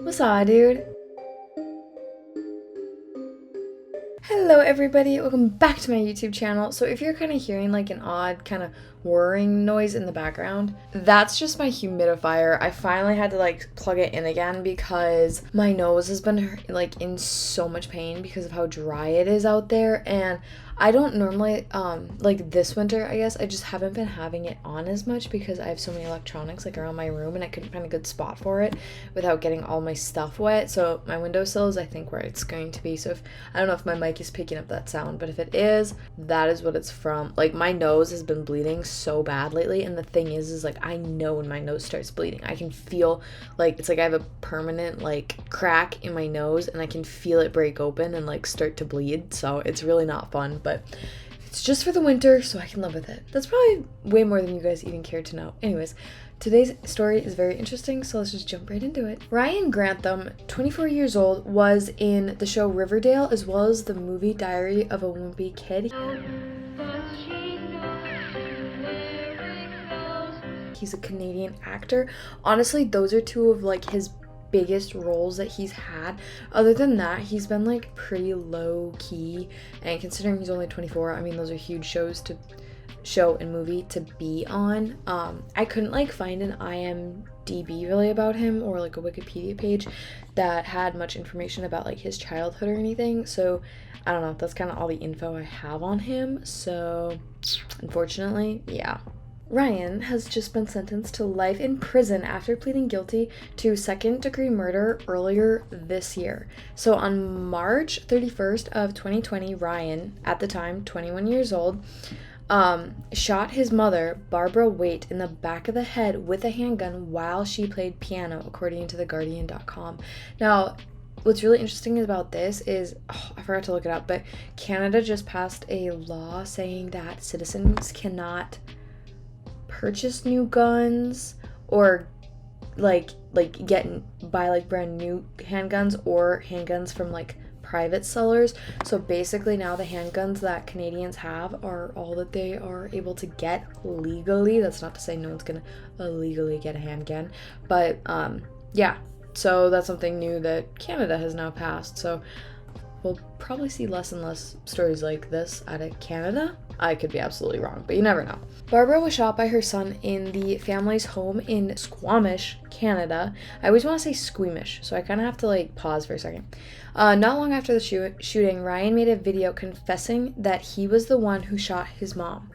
What's up, dude? Hello everybody, welcome back to my YouTube channel. So if you're kind of hearing like an odd kind of whirring noise in the background, that's just my humidifier. I finally had to like plug it in again because my nose has been like in so much pain because of how dry it is out there, and I don't normally like this winter, I guess I just haven't been having it on as much because I have so many electronics like around my room and I couldn't find a good spot for it without getting all my stuff wet. So my windowsill is I think where it's going to be. So if I don't know if my mic is picking up that sound, but if it is, that is what it's from. Like my nose has been bleeding so bad lately, and the thing is like I know when my nose starts bleeding. I can feel like it's like I have a permanent like crack in my nose and I can feel it break open and like start to bleed. So it's really not fun, but it's just for the winter, so I can live with it. That's probably way more than you guys even care to know. Anyways, today's story is very interesting, so let's just jump right into it. Ryan Grantham, 24 years old, was in the show Riverdale as well as the movie Diary of a Wimpy Kid. He's a Canadian actor. Honestly, those are two of like his biggest roles that he's had. Other than that, he's been like pretty low key, and considering he's only 24, I mean those are huge show and movie to be on. I couldn't like find an IMDb really about him or like a Wikipedia page that had much information about like his childhood or anything, so I don't know, that's kind of all the info I have on him. So unfortunately, yeah. Ryan has just been sentenced to life in prison after pleading guilty to second-degree murder earlier this year. So on March 31st of 2020, Ryan, at the time 21 years old, shot his mother, Barbara Waite, in the back of the head with a handgun while she played piano, according to TheGuardian.com. Now, what's really interesting about this is, I forgot to look it up, but Canada just passed a law saying that citizens cannot purchase new guns or like buy like brand new handguns or handguns from like private sellers. So basically now the handguns that Canadians have are all that they are able to get legally. That's not to say no one's gonna illegally get a handgun, but yeah, so that's something new that Canada has now passed. So we'll probably see less and less stories like this out of Canada. I could be absolutely wrong, but you never know. Barbara was shot by her son in the family's home in Squamish, Canada. I always want to say squeamish, so I kind of have to like pause for a second. Not long after the shooting, Ryan made a video confessing that he was the one who shot his mom.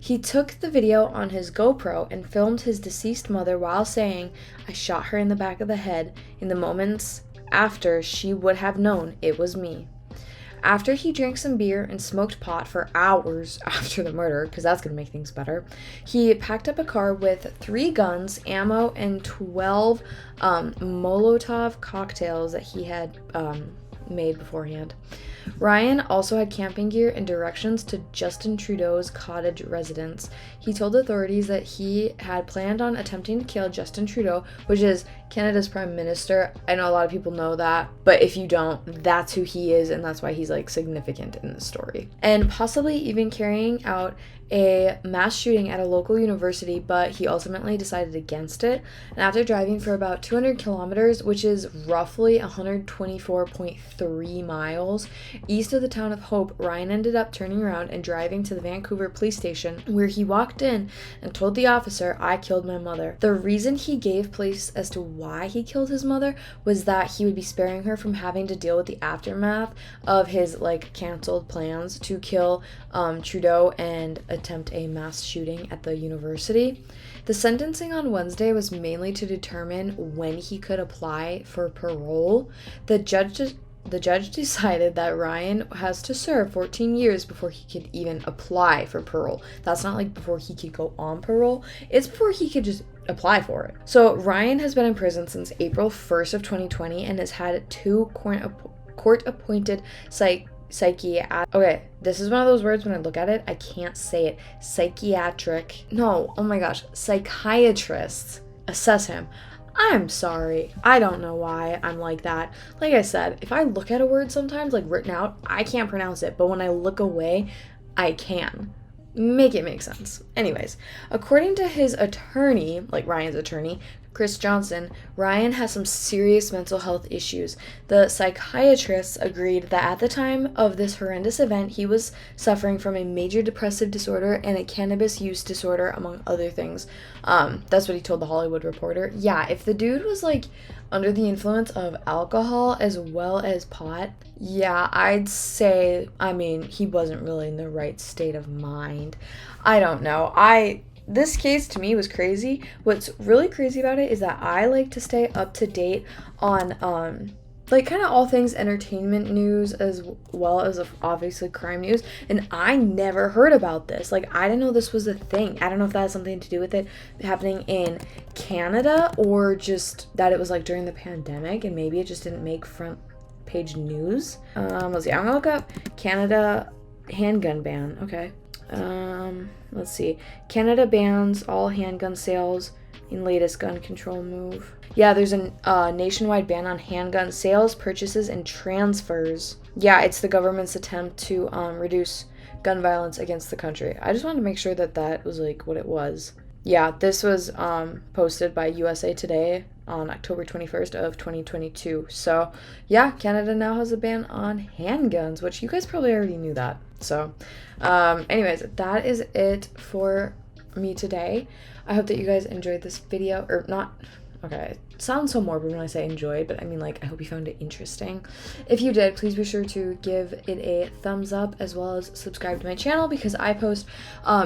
He took the video on his GoPro and filmed his deceased mother while saying, "I shot her in the back of the head in the moments after she would have known it was me." After he drank some beer and smoked pot for hours after the murder, because that's going to make things better, he packed up a car with 3 guns, ammo, and 12 Molotov cocktails that he had made beforehand. Ryan also had camping gear and directions to Justin Trudeau's cottage residence. He told authorities that he had planned on attempting to kill Justin Trudeau, which is Canada's prime minister. I know a lot of people know that, but if you don't, that's who he is, and that's why he's like significant in this story. And possibly even carrying out a mass shooting at a local university, but he ultimately decided against it. And after driving for about 200 kilometers, which is roughly 124.3 miles, east of the town of Hope, Ryan ended up turning around and driving to the Vancouver police station, where he walked in and told the officer, "I killed my mother." The reason he gave police as to why he killed his mother was that he would be sparing her from having to deal with the aftermath of his like canceled plans to kill Trudeau and attempt a mass shooting at the university. The sentencing on Wednesday was mainly to determine when he could apply for parole. The judge decided that Ryan has to serve 14 years before he could even apply for parole. That's not like before he could go on parole. It's before he could just apply for it. So Ryan has been in prison since April 1st of 2020 and has had 2 court-appointed okay, this is one of those words when I look at it, I can't say it. Psychiatrists assess him. I'm sorry. I don't know why I'm like that. Like I said, if I look at a word sometimes, like written out, I can't pronounce it, but when I look away, I can. Make it make sense. Anyways, according to his attorney, like Ryan's attorney, Chris Johnson, Ryan has some serious mental health issues. The psychiatrists agreed that at the time of this horrendous event, he was suffering from a major depressive disorder and a cannabis use disorder, among other things. That's what he told the Hollywood Reporter. Yeah, if the dude was like under the influence of alcohol as well as pot, yeah, I'd say, I mean, he wasn't really in the right state of mind. I don't know. This case to me was crazy. What's really crazy about it is that I like to stay up to date on like kind of all things entertainment news as well as obviously crime news, and I never heard about this. Like, I didn't know this was a thing. I don't know if that has something to do with it happening in Canada or just that it was like during the pandemic and maybe it just didn't make front page news. Let's see. I'm gonna look up Canada handgun ban. Okay. Let's see. Canada bans all handgun sales in latest gun control move. Yeah, there's a nationwide ban on handgun sales, purchases, and transfers. Yeah, it's the government's attempt to reduce gun violence against the country. I just wanted to make sure that that was like what it was. Yeah, this was posted by USA Today on October 21st of 2022. So, yeah, Canada now has a ban on handguns, which you guys probably already knew that. So, anyways, that is it for me today. I hope that you guys enjoyed this video, or not. Okay, it sounds so morbid when I say enjoyed, but I mean, like, I hope you found it interesting. If you did, please be sure to give it a thumbs up as well as subscribe to my channel because I post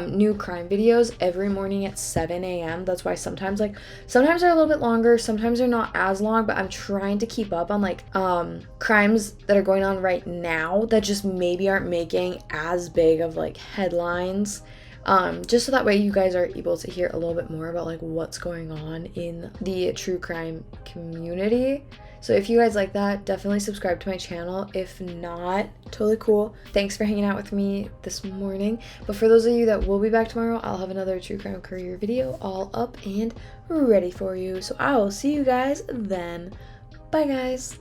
new crime videos every morning at 7 a.m. That's why sometimes they're a little bit longer, sometimes they're not as long, but I'm trying to keep up on like crimes that are going on right now that just maybe aren't making as big of like headlines. Just so that way you guys are able to hear a little bit more about like what's going on in the true crime community. So if you guys like that, definitely subscribe to my channel. If not, totally cool. Thanks for hanging out with me this morning. But for those of you that will be back tomorrow, I'll have another True Crime Courier video all up and ready for you. So I will see you guys then. Bye guys.